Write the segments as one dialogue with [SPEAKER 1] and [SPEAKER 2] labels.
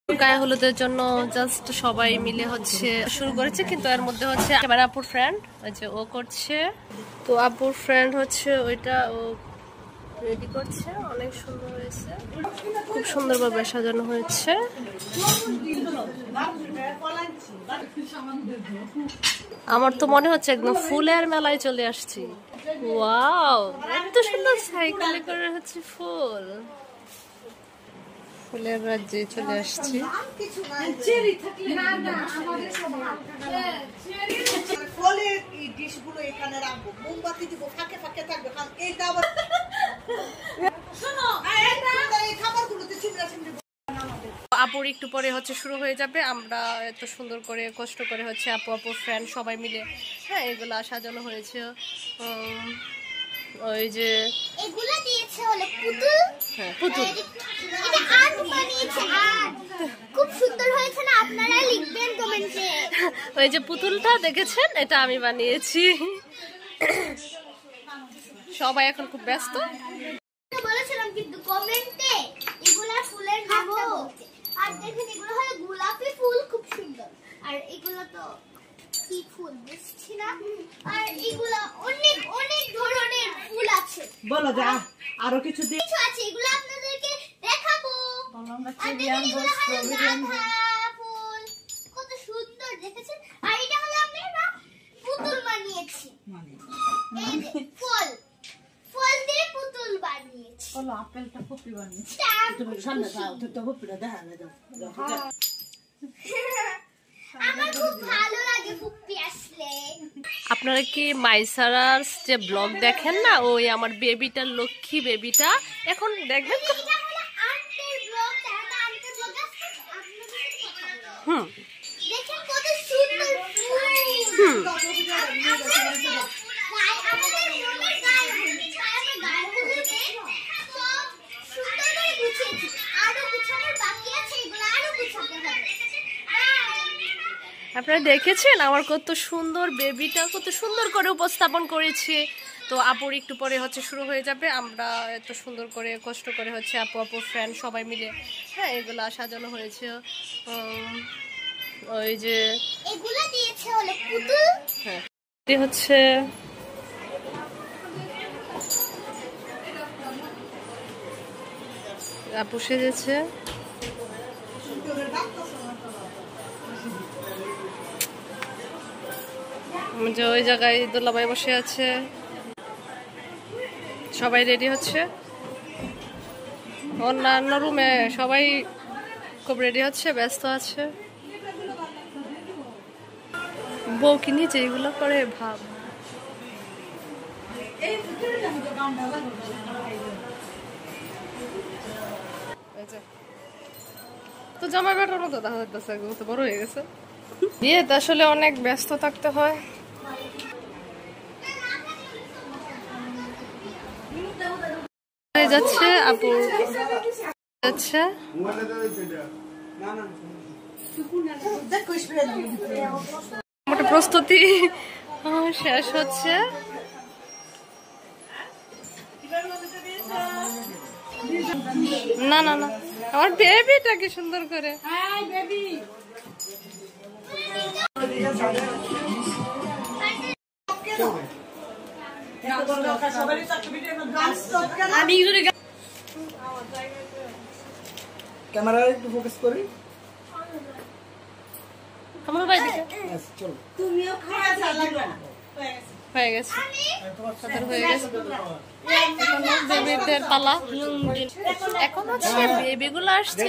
[SPEAKER 1] গায়ে হলুদের জন্য জাস্ট সবাই মিলে হচ্ছে শুরু করেছে, কিন্তু এর মধ্যে হচ্ছে আমার আপুর ফ্রেন্ড ওই যে ও করছে, তো আপুর ফ্রেন্ড হচ্ছে ওইটা ও রেডি করছে। অনেক সুন্দর হয়েছে, খুব সুন্দরভাবে সাজানো হয়েছে। আমার তো মনে হচ্ছে একদম ফুলের মেলায় চলে আসছি। ওয়াও, এত সুন্দর সাইকেলে করে হচ্ছে ফুল, ফুলের রাজ্যে চলে আসছি। আপুর একটু পরে হচ্ছে শুরু হয়ে যাবে। আমরা এত সুন্দর করে কষ্ট করে হচ্ছে আপুর ফ্রেন্ড সবাই মিলে হ্যাঁ এগুলা সাজানো হয়েছে। ওই যে
[SPEAKER 2] এগুলা দিয়েছে হলো পুতুল,
[SPEAKER 1] হ্যাঁ পুতুল,
[SPEAKER 2] এটা আর্ট বানিয়েছে, আর্ট খুব সুন্দর হয়েছে না? আপনারা লিখবেন কমেন্টে।
[SPEAKER 1] ওই যে পুতুলটা দেখেছেন, এটা আমি বানিয়েছি। সবাই এখন খুব ব্যস্ত।
[SPEAKER 2] বলেছিলাম কিন্তু কমেন্টে এগুলা ফুলের দেব। আর দেখেন এগুলো হলো গোলাপি ফুল, খুব সুন্দর। আর এগুলো তো কি ফুল বুঝছি না। আর এগুলো অনেক অনেক ধরনের ফুল আছে।
[SPEAKER 3] বলো যা আরো কিছু
[SPEAKER 2] আছে, এগুলো আপনাদেরকে দেখাবো। আর দেখেন এগুলো হলো গাঁদা ফুল, কত সুন্দর দেখেছেন। আর এটা হলো আমরা পুতুল বানিয়েছি, এই যে ফুল ফুল দিয়ে পুতুল বানিয়েছি।
[SPEAKER 3] বলো আপেলটা ফুপি বানিয়েছি। তুমি সামনে যাও, তো ফুপিটা দেখা না দাও।
[SPEAKER 2] আমার খুব ভালো লাগে ফুপি আসলে।
[SPEAKER 1] আপনারা কি মাইসারাস যে ব্লগ দেখেন না, ওই আমার বেবিটা, লক্ষ্মী বেবিটা এখন দেখবেন।
[SPEAKER 2] এটা হলো আন্টির ব্লগ, এটা আন্টির ব্লগ আছে। আপনাদের কথা বলো।
[SPEAKER 1] হুম,
[SPEAKER 2] দেখেন কত সুন্দর ফুল। আমাদের মনের গায়ে হলুদ, আমরা গায়ে হলুদে সব সুন্দর করে গুছিয়েছি। আরো গুছানোর বাকি আছে, এগুলো আরো গুছাতে হবে।
[SPEAKER 1] আপনারা দেখেছেন আমার কত সুন্দর বেবিটা, কত সুন্দর করে উপস্থাপন করেছি। তো আপুর একটু পরে হচ্ছে শুরু হয়ে যাবে। আমরা এত সুন্দর করে কষ্ট করে হচ্ছে আপুর ফ্রেন্ড সবাই মিলে হ্যাঁ এগুলা সাজানো হয়েছে। ওই যে
[SPEAKER 2] এগুলো দিয়েছে হলো পুতুল,
[SPEAKER 1] হ্যাঁ এটি হচ্ছে আপু সেজেছে। যে ওই জায়গায় দোলাবাই বসে আছে, সবাই রেডি হচ্ছে। অন্যান্য রুমে সবাই খুব রেডি হচ্ছে, ব্যস্ত আছে। বউ কি নিচে এগুলো করে ভাব। তো জামাই বেটার মতো দেখা যাচ্ছে, একদম তো বড় হয়ে গেছে। বিয়েতে আসলে অনেক ব্যস্ত থাকতে হয়। হয়ে যাচ্ছে আপু যাচ্ছে মোটা প্রস্তুতি শেষ হচ্ছে। না না না, আমার বেবিটা কি সুন্দর করে।
[SPEAKER 4] ক্যামেরা একটু ফোকাস করি।
[SPEAKER 1] আমার ভাই দিকে
[SPEAKER 4] চলো,
[SPEAKER 3] তুমিও খাওয়া লাগবে না।
[SPEAKER 1] হয়ে গেছে, হয়ে গেছে। বেবিদের পালা এখন হচ্ছে, বেবিগুলো আসছে।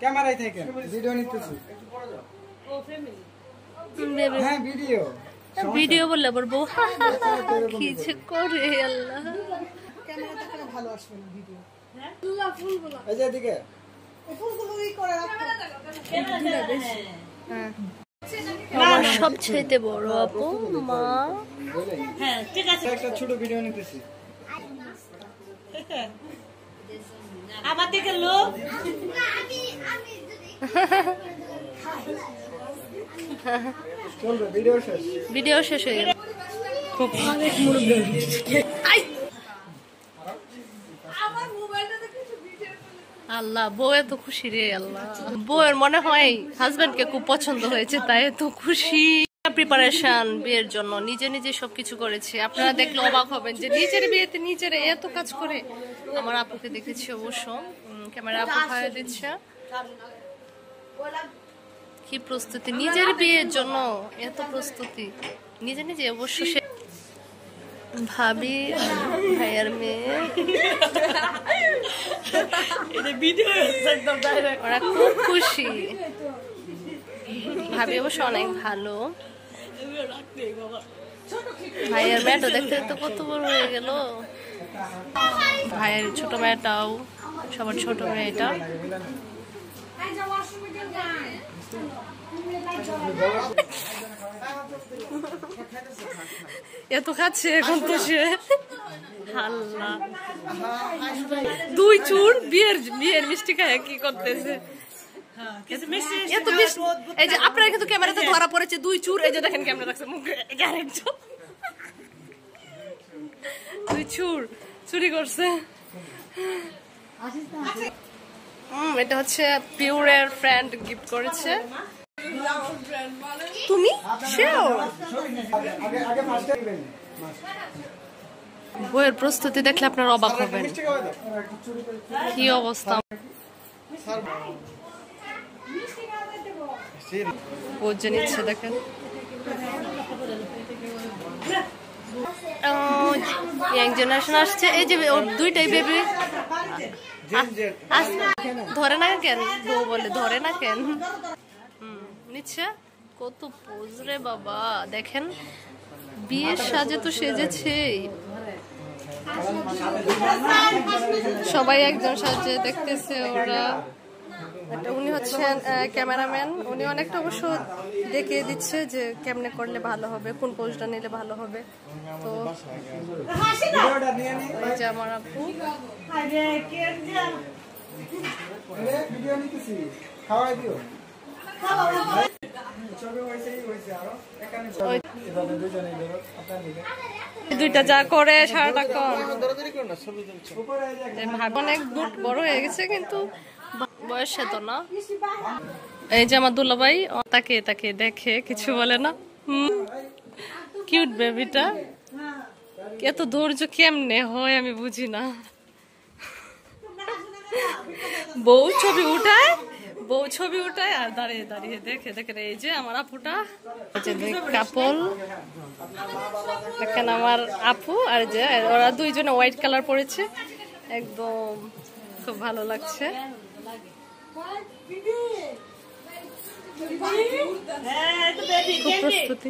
[SPEAKER 4] ক্যামেরায় থেকে ভিডিও নিতেছি। হ্যাঁ ভিডিও
[SPEAKER 1] ভিডিও বললে আবার বউ কি যে করে আল্লাহ।
[SPEAKER 3] ক্যামেরাতে করে ভালো আসবে না ভিডিও।
[SPEAKER 4] ফুলগুলো এই যে এদিকে
[SPEAKER 3] ফুলগুলো ই করে রাখো।
[SPEAKER 1] হ্যাঁ আমার সবচেয়ে বড় আপু মা।
[SPEAKER 3] হ্যাঁ ঠিক আছে,
[SPEAKER 4] একটা ছোট ভিডিও নিতেছি।
[SPEAKER 3] আমার দিকে লোক
[SPEAKER 4] চলবে, ভিডিও শেষ।
[SPEAKER 1] ভিডিও শেষ হয়ে গেল। খুব আল্লাহ, বউ এত খুশি রে আল্লাহ। বউয়ের মনে হয় হাজবেন্ডকে খুব পছন্দ হয়েছে, তাই এত খুশি। প্রিপারেশন বিয়ের জন্য নিজে নিজে সবকিছু করেছে। আপনারা দেখলে অবাক হবেন যে নিজের বিয়েতে নিজের এত কাজ করে। আমার আপুকে দেখেছি অবশ্য, ক্যামেরা আপু খাইয়ে দিচ্ছে। কি প্রস্তুতি নিজের বিয়ের জন্য, এত প্রস্তুতি নিজে নিজে। অবশ্য সে ভাবি ভাইয়ার মেয়ে, ওরা খুব খুশি। ভাবি অবশ্য অনেক ভালো। ভাইয়ের মেয়েটা দেখতে তো কত বড় হয়ে গেল। ভাইয়ের ছোট মেয়েটাও, সবার ছোট মেয়েটা। এত খাচ্ছে এখন তো সে। আল্লাহ, 2 চুর বিয়ের মিষ্টি খায় কি করতেছে। এই যে আপনারা কিন্তু ক্যামেরাতে ধরা পড়েছে 2 চুর। এই যে দেখেন ক্যামেরা রাখছে মুখে, 2 চুর চুরি করছে। এটা হচ্ছে পিউরের ফ্রেন্ড গিফট করেছে। তুমি বইয়ের প্রস্তুতি দেখলে আপনার অবাক হবেন, কি অবস্থা। বোঝে নিচ্ছে দেখেন। ইয়াং জেনারেশন আসছে। এই যে ওর 2টাই বেবি। ধরে না কেন, বউ বলে ধরে না কেন। নিচ্ছে কত পোজ রে বাবা। দেখেন বিয়ের সাজে তো সেজেছে সবাই, একজন সাজে দেখতেছে ওরা। উনি হচ্ছেন ক্যামেরাম্যান। উনি অনেকটা অবশ্য দেখিয়ে দিচ্ছে যে কেমনে করলে ভালো হবে, কোন পোজটা নিলে ভালো হবে। তো এই যে আমার আপু। দুইটা যা করে সারাটাক্ষণ। অনেক বড় হয়ে গেছে কিন্তু বয়সে তো না। এই যে আমার দুলাভাই তাকে তাকে দেখে কিছু বলে না। কিউট বেবিটা। এত ধৈর্য কেমনে হয় আমি বুঝি না। বউ ছবি উঠায় আর দাঁড়িয়ে দাঁড়িয়ে দেখে দেখে। এই যে আমার আপুটা, কাপল দেখেন, আমার আপু আর যে ওরা 2 জনে হোয়াইট কালার পরেছে, একদম খুব ভালো লাগছে। খুব প্রস্তুতি।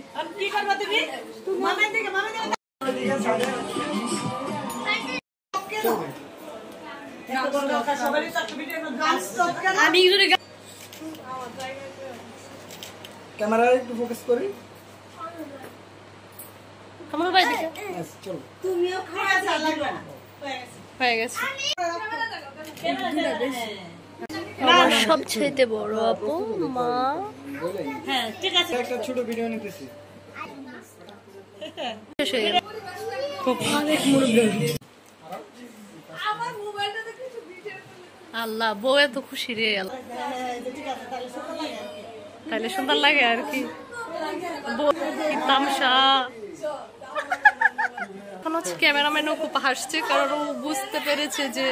[SPEAKER 4] ক্যামেরা একটু ফোকাস করি।
[SPEAKER 1] আমার ভাই দেখে
[SPEAKER 4] চলো,
[SPEAKER 3] তুমিও খাওয়া যা লাগবে না,
[SPEAKER 1] হয়ে গেছে। আমার সবচেয়ে বড় আপু মা।
[SPEAKER 3] হ্যাঁ ঠিক আছে,
[SPEAKER 4] একটা ছোট ভিডিও নিতেছি।
[SPEAKER 1] শেষ হয়ে গেল। খুব অনেক মুরব্বি। আল্লাহ, বউ এত খুশি রে আল্লাহ। তাহলে সুন্দর লাগে আর কি। বউ কি তামসা। এখন হচ্ছে ক্যামেরাম্যানও খুব হাসছে, কারণ ও বুঝতে পেরেছে যে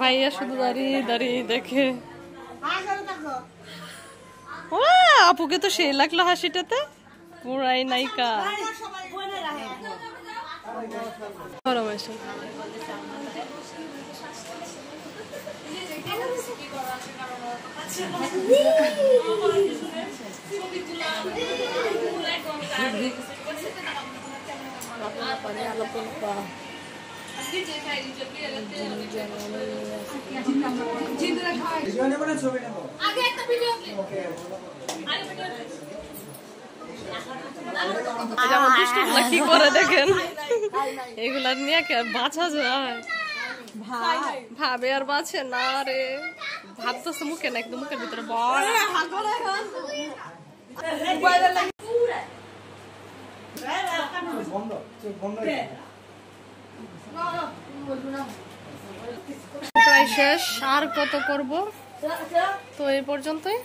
[SPEAKER 1] ভাইয়া শুধু দাঁড়িয়ে দাঁড়িয়ে দেখে। আপুকে তো সেই লাগলো হাসিটাতে, পুরাই নায়িকা। কি করে দেখেন, এগুলা নিয়ে কে বাঁচা যায়? ভাবে আর বাঁচে না রে, ভাবতেছে মুখে না, একদম মুখের ভিতরে বড়। প্রায় শেষ, আর কত করব, তো এই পর্যন্তই।